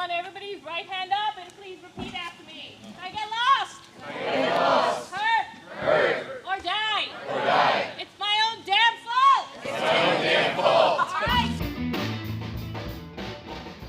want everybody's right hand up and please repeat after me. I get lost. I get lost. Hurt. Or die. It's my own damn fault. All right.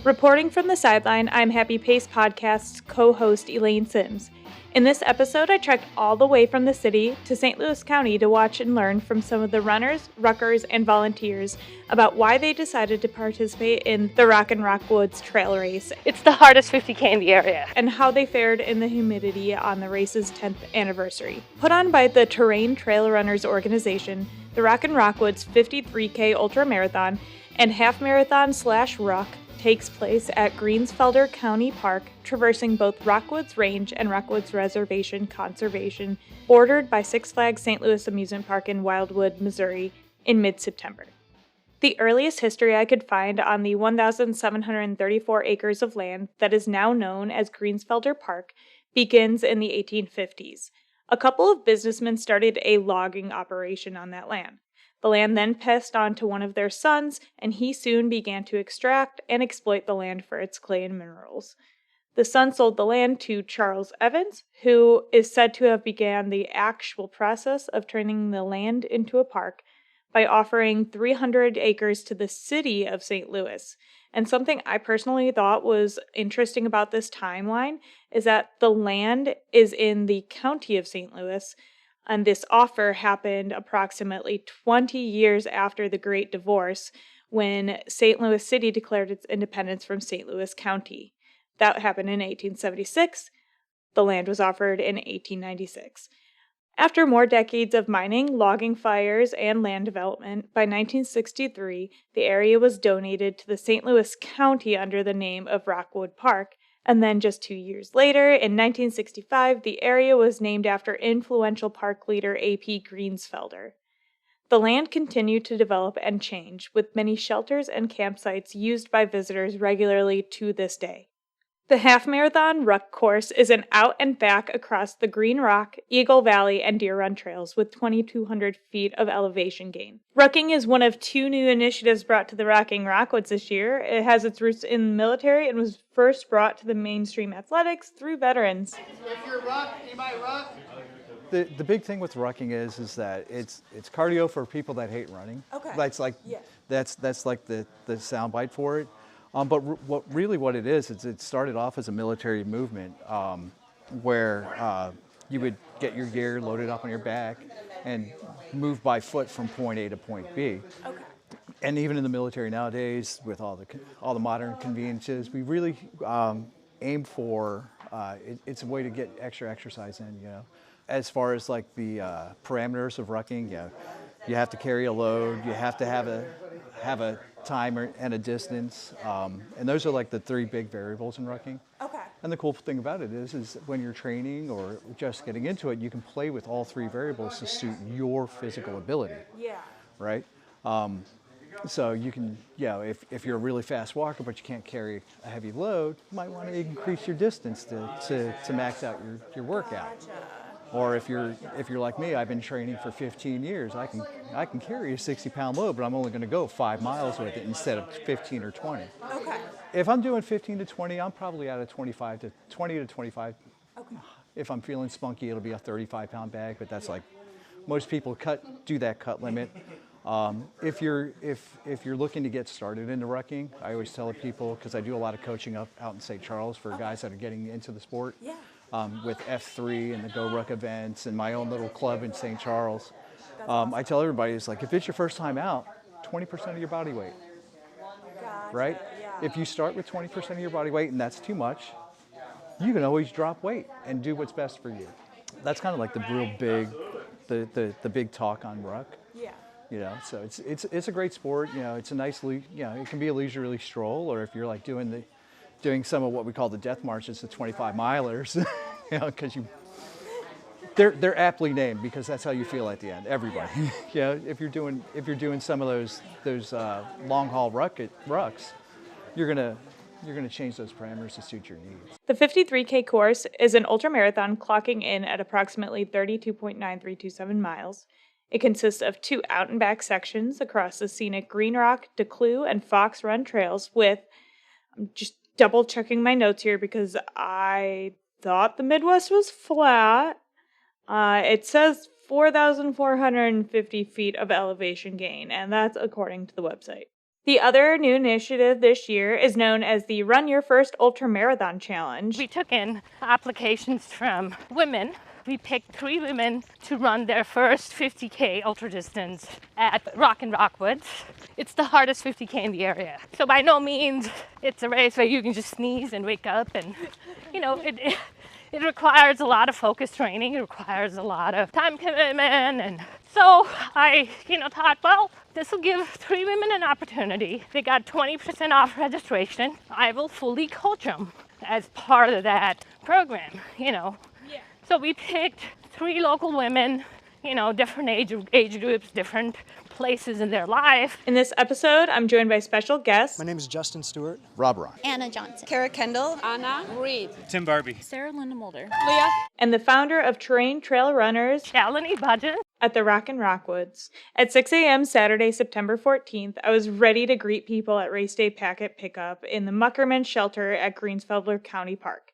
Reporting from the sideline, I'm Happy Pace Podcast's co-host Elaine Sims. In this episode, I trekked all the way from the city to St. Louis County to watch and learn from some of the runners, ruckers, and volunteers about why they decided to participate in the Rockin Rockwoods trail race. It's the hardest 50K in the area. And how they fared in the humidity on the race's 10th anniversary. Put on by the Terrain Trail Runners organization, the Rockin Rockwoods 53K Ultra Marathon and Half Marathon / Ruck takes place at Greensfelder County Park, traversing both Rockwoods Range and Rockwoods Reservation Conservation, bordered by Six Flags St. Louis Amusement Park in Wildwood, Missouri, in mid-September. The earliest history I could find on the 1,734 acres of land that is now known as Greensfelder Park begins in the 1850s. A couple of businessmen started a logging operation on that land. The land then passed on to one of their sons, and he soon began to extract and exploit the land for its clay and minerals. The son sold the land to Charles Evans, who is said to have began the actual process of turning the land into a park by offering 300 acres to the city of St. Louis. And something I personally thought was interesting about this timeline is that the land is in the county of St. Louis, and this offer happened approximately 20 years after the Great Divorce, when St. Louis City declared its independence from St. Louis County. That happened in 1876. The land was offered in 1896. After more decades of mining, logging fires, and land development, by 1963, the area was donated to the St. Louis County under the name of Rockwood Park. And then just 2 years later, in 1965, the area was named after influential park leader A.P. Greensfelder. The land continued to develop and change, with many shelters and campsites used by visitors regularly to this day. The Half Marathon Ruck course is an out and back across the Green Rock, Eagle Valley, and Deer Run trails with 2,200 feet of elevation gain. Rucking is one of two new initiatives brought to the Rockin Rockwoods this year. It has its roots in the military and was first brought to the mainstream athletics through veterans. If you're ruck, you might ruck. The big thing with rucking is that it's cardio for people that hate running. Okay. That's like that's like the soundbite for it. But what it is it started off as a military movement where you would get your gear loaded up on your back and move by foot from point A to point B. Okay. And even in the military nowadays, with all the modern conveniences, we really aim for it's a way to get extra exercise in. As far as like the parameters of rucking, you have to carry a load, you have to have a time and a distance, and those are like the three big variables in rucking. Okay. And the cool thing about it is when you're training or just getting into it, you can play with all three variables to suit your physical ability. Yeah. Right? So you can, if you're a really fast walker but you can't carry a heavy load, you might want to increase your distance to max out your workout. Gotcha. Or if you're like me, I've been training for 15 years. I can carry a 60-pound load, but I'm only going to go 5 miles with it instead of 15 or 20. Okay. If I'm doing 15 to 20, I'm probably at a 20 to 25. Okay. If I'm feeling spunky, it'll be a 35-pound bag, but that's like most people do that cut limit. If you're looking to get started into rucking, I always tell people, because I do a lot of coaching out in St. Charles for guys that are getting into the sport. Yeah. With F3 and the Go Ruck events and my own little club in St. Charles. I tell everybody, it's like, if it's your first time out, 20% of your body weight, right? Yeah. If you start with 20% of your body weight and that's too much, you can always drop weight and do what's best for you. That's kind of like the real big, the big talk on ruck. Yeah. So it's a great sport. It's a nice, it can be a leisurely stroll, or if you're like doing some of what we call the death marches, the 25 milers, because they're aptly named because that's how you feel at the end. Everybody, if you're doing some of those long haul rucks, you're gonna change those parameters to suit your needs. The 53K course is an ultramarathon clocking in at approximately 32.9327 miles. It consists of 2 out and back sections across the scenic Green Rock, Declue, and Fox Run trails with just double checking my notes here because I thought the Midwest was flat. It says 4,450 feet of elevation gain, and that's according to the website. The other new initiative this year is known as the Run Your First Ultramarathon Challenge. We took in applications from women. We picked 3 women to run their first 50K ultra distance at Rockin Rockwoods. It's the hardest 50K in the area. So by no means it's a race where you can just sneeze and wake up, and it requires a lot of focus training. It requires a lot of time commitment. And so I, thought, well, this will give 3 women an opportunity. They got 20% off registration. I will fully coach them as part of that program, So we picked 3 local women, different age groups, different places in their life. In this episode, I'm joined by special guests. My name is Justin Stewart. Rob Ron. Anna Johnson. Kara Kendall. Anna Reed. Tim Barbie. Sarah Linda Mulder. And the founder of Terrain Trail Runners Shalini Budget. at the Rockin Rockwoods. At 6 a.m. Saturday, September 14th, I was ready to greet people at race day packet pickup in the Muckerman shelter at Greensfelder County Park.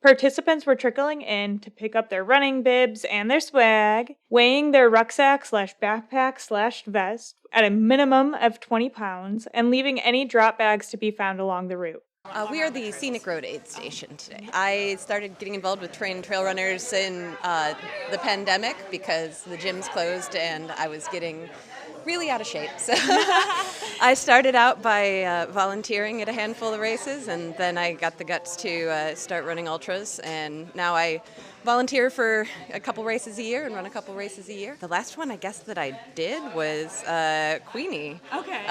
Participants were trickling in to pick up their running bibs and their swag, weighing their rucksack/backpack/vest at a minimum of 20 pounds, and leaving any drop bags to be found along the route. We are the Scenic Road Aid Station today. I started getting involved with trail runners in the pandemic because the gyms closed and I was getting really out of shape. So I started out by volunteering at a handful of races, and then I got the guts to start running ultras, and now I volunteer for a couple races a year and run a couple races a year. The last one I guess that I did was Queenie. Okay.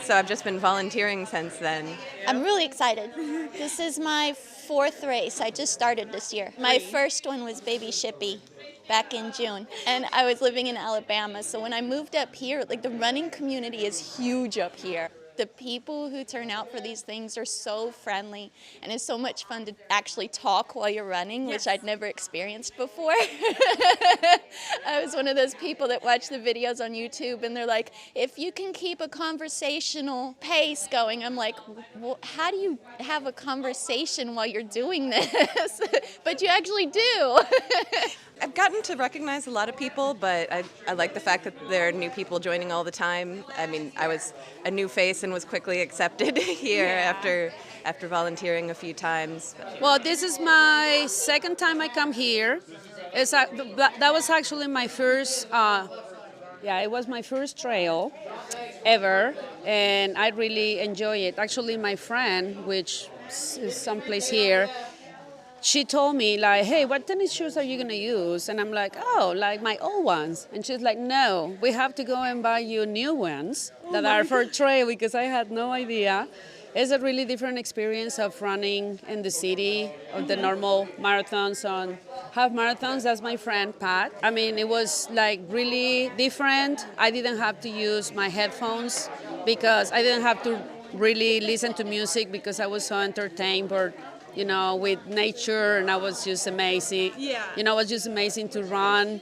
So I've just been volunteering since then. I'm really excited. This is my 4th race. I just started this year. My first one was Baby Shippy back in June, and I was living in Alabama. So when I moved up here, the running community is huge up here. The people who turn out for these things are so friendly, and it's so much fun to actually talk while you're running, which I'd never experienced before. I was one of those people that watch the videos on YouTube, and they're like, if you can keep a conversational pace going, I'm like, well, how do you have a conversation while you're doing this? But you actually do. I've gotten to recognize a lot of people, but I like the fact that there are new people joining all the time. I mean, I was a new face and was quickly accepted here after volunteering a few times. Well, this is my second time I come here. That was actually my first, it was my first trail ever, and I really enjoy it. Actually, my friend, which is someplace here, she told me, hey, what tennis shoes are you going to use? And I'm like, oh, like my old ones. And she's like, no, we have to go and buy you new ones that are for trail, because I had no idea. It's a really different experience of running in the city, of the normal marathons on half marathons. That's my friend, Pat. I mean, it was really different. I didn't have to use my headphones because I didn't have to really listen to music because I was so entertained with nature, and I was just amazing. Yeah. It was just amazing to run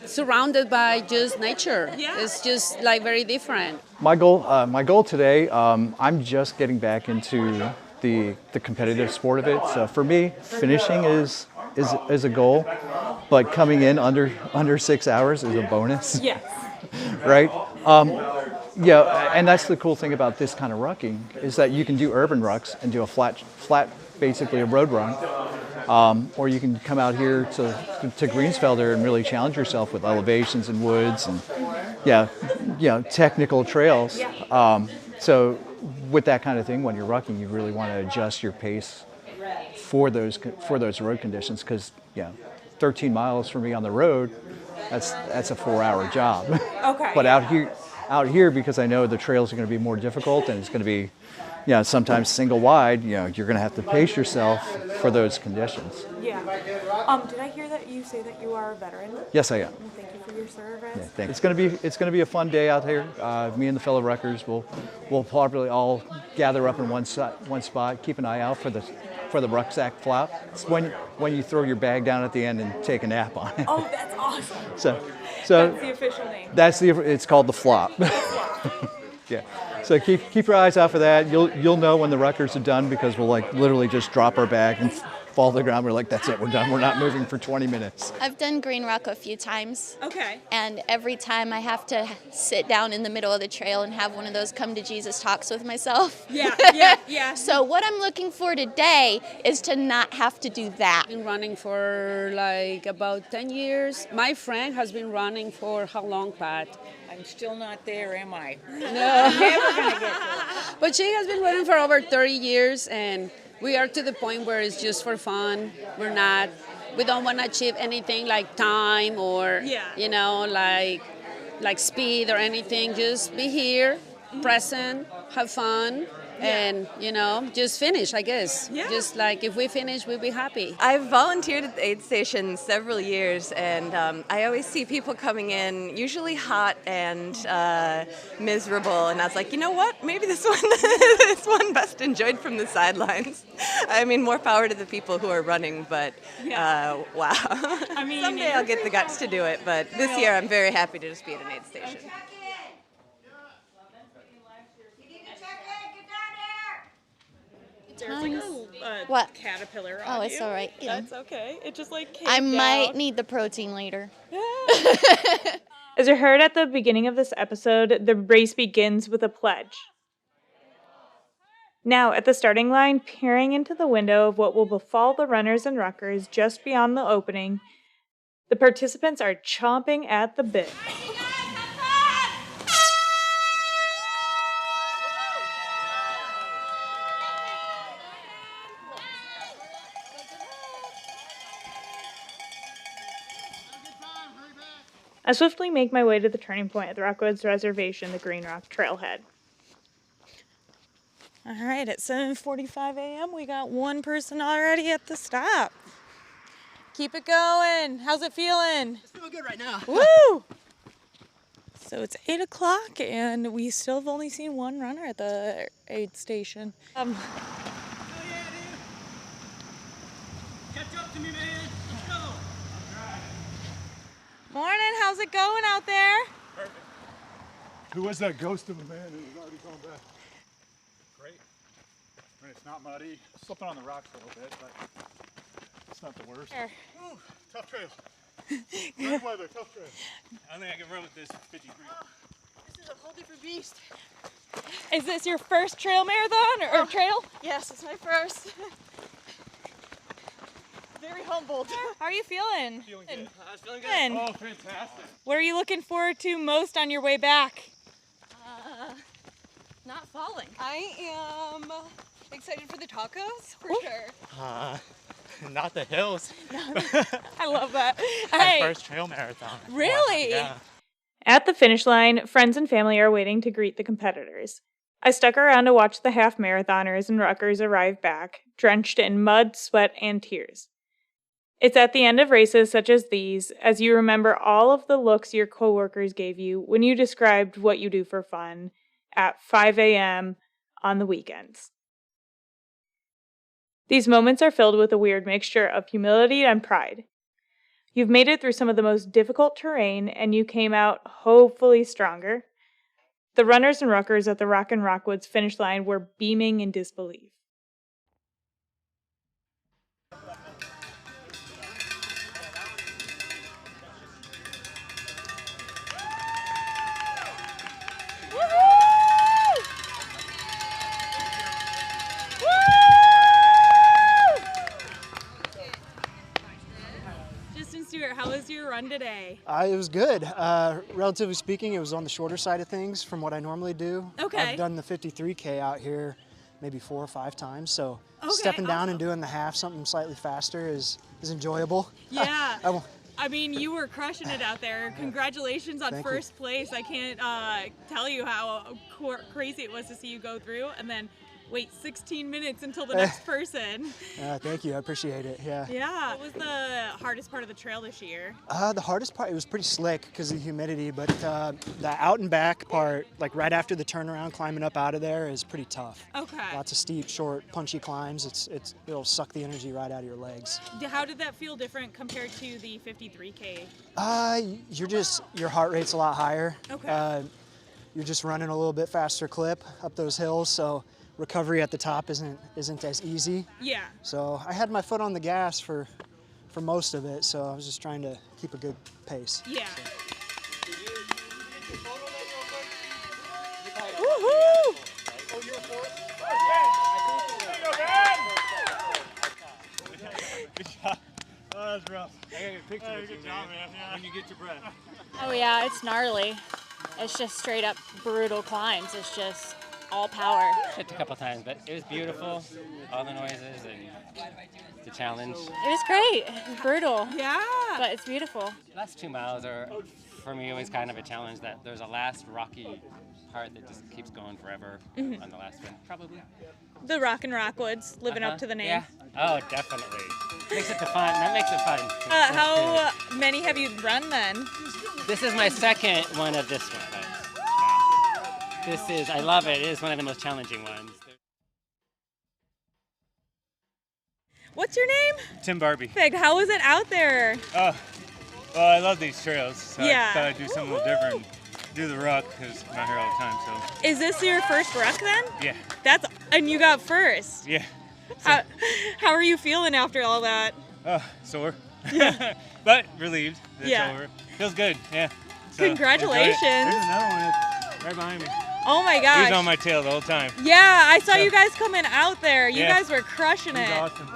surrounded by just nature. Yeah. It's just very different. My goal today, I'm just getting back into the competitive sport of it. So for me, finishing is a goal, but coming in under 6 hours is a bonus. Yes. Right? And that's the cool thing about this kind of rucking is that you can do urban rucks and do a flat, basically a road run, or you can come out here to Greensfelder and really challenge yourself with elevations and woods and technical trails. So with that kind of thing, when you're rucking, you really want to adjust your pace for those road conditions, because 13 miles for me on the road, that's a 4-hour job. Okay. But out here, because I know the trails are going to be more difficult and it's going to be sometimes single wide, you're going to have to pace yourself for those conditions. Yeah. Did I hear that you say that you are a veteran? Yes, I am. Thank you for your service. Yeah, thanks. It's going to be a fun day out here. Me and the fellow ruckers will probably all gather up in one spot, keep an eye out for the rucksack flop. It's when you throw your bag down at the end and take a nap on it. Oh, that's awesome. So that's the official name. It's called the flop. Yeah. So keep your eyes out for that. You'll know when the ruckers are done because we'll like literally just drop our bag and fall to the ground. We're like, that's it, we're done. We're not moving for 20 minutes. I've done Green Rock a few times. Okay. And every time I have to sit down in the middle of the trail and have one of those come to Jesus talks with myself. Yeah. So what I'm looking for today is to not have to do that. I've been running for like about 10 years. My friend has been running for how long, Pat? I'm still not there, am I? But she has been running for over 30 years, and we are to the point where it's just for fun. We don't want to achieve anything like time or, like speed or anything. Just be here, present, have fun, and, just finish, I guess. Yeah. Just like if we finish, we'll be happy. I've volunteered at the aid station several years, and I always see people coming in, usually hot and miserable, and I was like, you know what? Maybe this one best enjoyed from the sidelines. I mean, more power to the people who are running, but wow. I mean, Someday I'll get the guts to do it, but this year I'm very happy to just be at an aid station. There's like a What? caterpillar on it's you. all right. That's okay. It just like came I down. might need the protein later. As you heard at the beginning of this episode, the race begins with a pledge. Now, at the starting line, peering into the window of what will befall the runners and ruckers just beyond the opening, the participants are chomping at the bit. I swiftly make my way to the turning point at the Rockwoods Reservation, the Green Rock Trailhead. All right, at 7:45 a.m., we got one person already at the stop. Keep it going. How's it feeling? It's feeling good right now. Woo! So it's 8 o'clock, and we still have only seen one runner at the aid station. Oh yeah, dude. Catch up to me, man. Let's go. Morning, how's it going out there? Perfect. Who was that ghost of a man who was already going back? Great. I mean, it's not muddy. Slipping on the rocks a little bit, but it's not the worst. Sure. Ooh, tough trail. Good weather, tough trail. I don't think I can run with this 53. This is a whole different beast. Is this your first trail marathon or trail? Yes, it's my first. Very humbled. How are you feeling? Feeling good. I was feeling good. Good. Oh, fantastic. What are you looking forward to most on your way back? Not falling. I am excited for the tacos, for sure. Not the hills. I love that. My Hey, first trail marathon. really? Yeah. At the finish line, friends and family are waiting to greet the competitors. I stuck around to watch the half marathoners and ruckers arrive back, drenched in mud, sweat, and tears. It's at the end of races such as these, as you remember all of the looks your coworkers gave you when you described what you do for fun at 5 a.m. on the weekends. These moments are filled with a weird mixture of humility and pride. You've made it through some of the most difficult terrain, and you came out hopefully stronger. The runners and ruckers at the Rockin Rockwoods finish line were beaming in disbelief. How was your run today? It was good. Relatively speaking, it was on the shorter side of things from what I normally do. Okay. I've done the 53K out here maybe 4 or 5 times, so stepping down and doing the half, something slightly faster, is enjoyable. Yeah. I mean, you were crushing it out there. Congratulations on first place. I can't tell you how crazy it was to see you go through and then wait 16 minutes until the next person. Thank you. I appreciate it. Yeah. Yeah. What was the hardest part of the trail this year? The hardest part, it was pretty slick because of the humidity, but the out and back part, like right after the turnaround, climbing up out of there is pretty tough. Okay. Lots of steep, short, punchy climbs. It'll suck the energy right out of your legs. How did that feel different compared to the 53K? Your heart rate's a lot higher. Okay. you're just running a little bit faster clip up those hills, so recovery at the top isn't as easy. Yeah. So I had my foot on the gas for most of it, so I was just trying to keep a good pace. Yeah. Woohoo! Good job. Oh, that was rough. I gotta get a picture with you, good job, man. Yeah. When you get your breath. Oh yeah, it's gnarly. It's just straight up brutal climbs. It's just all power. Hit a couple times, but it was beautiful. All the noises and the challenge. It was great. It's brutal. Yeah. But it's beautiful. Last 2 miles are, for me, always kind of a challenge. That there's a last rocky part that just keeps going forever on the last one, probably. The Rockin Rockwoods, living up to the name. Yeah. Oh, definitely. Makes it fun. That makes it fun. How many have you run then? This is my second one of this one. This is, I love it. It is one of the most challenging ones. What's your name? Tim Barbie. Perfect. How was it out there? Oh, well, I love these trails, so Yeah. I thought I'd do something a little different. Do the ruck, because I'm not here all the time, so. Is this your first ruck then? Yeah. And you got first. Yeah. How are you feeling after all that? Oh, sore. But relieved that Yeah. it's over. Feels good, yeah. So, Congratulations. There's another one right behind me. Oh my He gosh. was on my tail the whole time. Yeah, I saw you guys coming out there. You Yeah. guys were crushing It it. was awesome.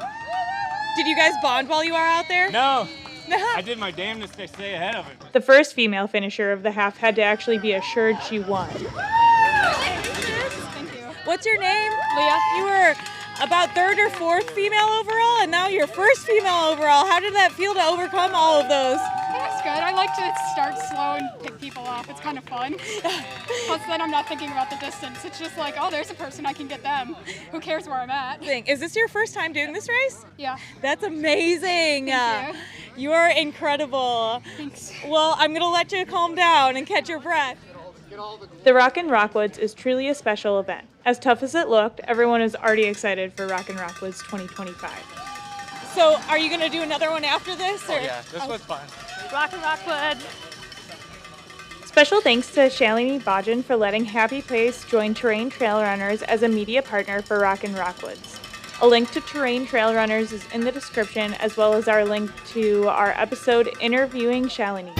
Did you guys bond while you were out there? No. I did my damnedest to stay ahead of it. The first female finisher of the half had to actually be assured she won. What's your name? Leah. You were about third or fourth female overall, and now you're first female overall. How did that feel to overcome all of those? It's good. I like to start slow and pick people off. It's kind of fun. Plus, then I'm not thinking about the distance. It's just like, oh, there's a person, I can get them. Who cares where I'm at? Is this your first time doing this race? Yeah. That's amazing. Thank you. You are incredible. Thanks. Well, I'm going to let you calm down and catch your breath. The Rockin Rockwoods is truly a special event. As tough as it looked, everyone is already excited for Rockin Rockwoods 2025. So, are you going to do another one after this? Or? Oh, yeah, this was fun. Rockin Rockwoods. Special thanks to Shalini Bajan for letting Happy Pace join Terrain Trail Runners as a media partner for Rockin Rockwoods. A link to Terrain Trail Runners is in the description, as well as our link to our episode interviewing Shalini.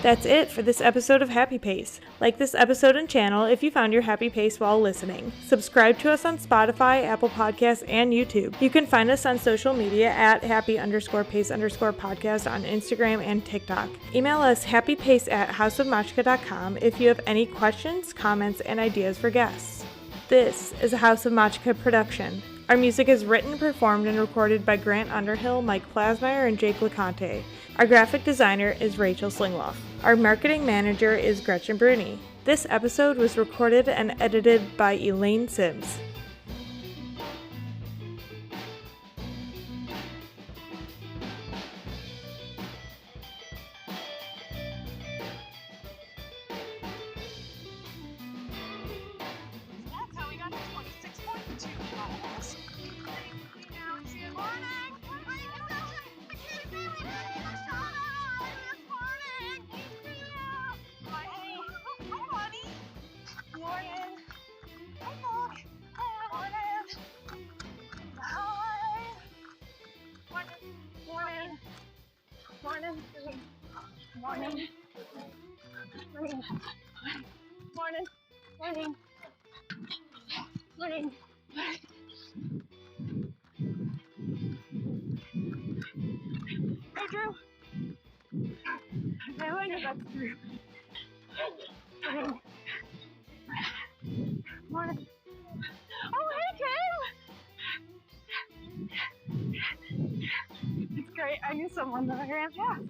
That's it for this episode of Happy Pace. Like this episode and channel if you found your happy pace while listening. Subscribe to us on Spotify, Apple Podcasts, and YouTube. You can find us on social media at happy_pace_podcast on Instagram and TikTok. Email us happypace@houseofmachka.com if you have any questions, comments, and ideas for guests. This is a House of Machka production. Our music is written, performed, and recorded by Grant Underhill, Mike Plasmeier, and Jake Laconte. Our graphic designer is Rachel Slingluff. Our marketing manager is Gretchen Brune. This episode was recorded and edited by Elaine Sims. Morning. Hey, Drew. I wonder about Drew. Morning. Oh, hey, Kim. It's great. I knew someone that I ran past.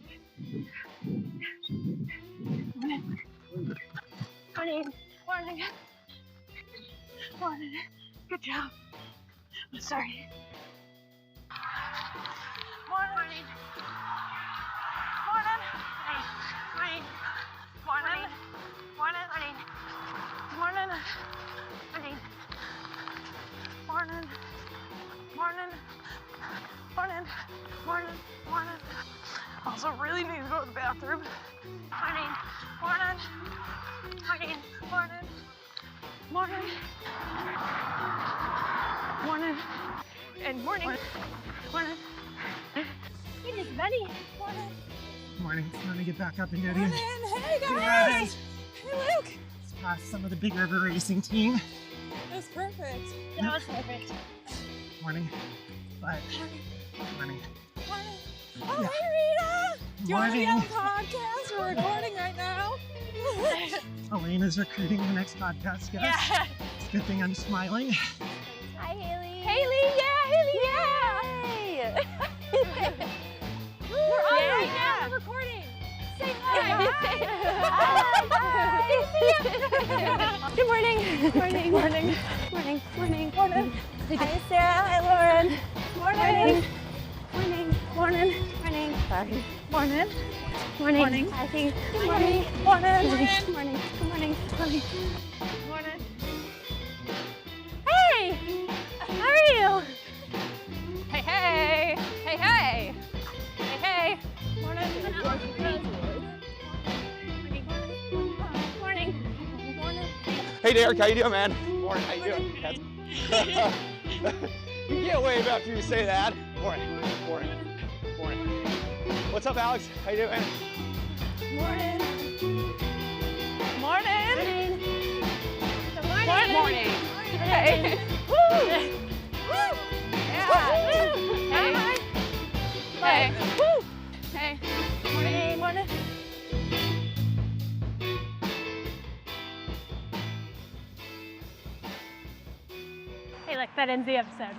Morning. Morning. Morning. Good job. I'm sorry. Morning. Morning. Morning. Morning. Morning. Morning. Morning. Morning. Morning. Morning. Morning. Morning. Morning. Morning. Also really need to go to the bathroom. Morning, morning, morning, morning, morning, morning, and morning, morning. Hey, Miss Betty. Morning. Morning. Time to get back up and get in. Hey Good guys! morning. Hey Luke! Some of the big river racing team. That's perfect. That was perfect. Morning. But morning. Oh, hey Rita! Do you want to be on the Morning. podcast? We're recording right now. Elaine is recruiting the next podcast guest. Yeah. It's a good thing I'm smiling. Hi, Haley. Haley, yeah, Haley, yeah! We're on Yeah, right yeah. now. We're recording. Say Hi. Good morning. Morning. Morning. Morning. Morning. Morning. Hi, Sarah. Hi, Lauren. Morning. Morning. Morning. Morning. Sorry. Morning. Morning. Morning. I think. Good morning. Morning. Morning. Morning. Good morning. Morning. Morning. Hey! How are you? Hey, hey! Hey, hey! Hey, hey! Morning. Morning. Morning. Hey Derek, how you doing, man? Morning, how you doing? You can't wave after you say that. Morning, morning, morning. What's up, Alex? How you doing? Morning. Morning! Good morning. Morning! Hey! Woo! Woo! Yeah! Hey! Hey! Woo! Hey! Morning. Morning. Hey, look, that ends the episode.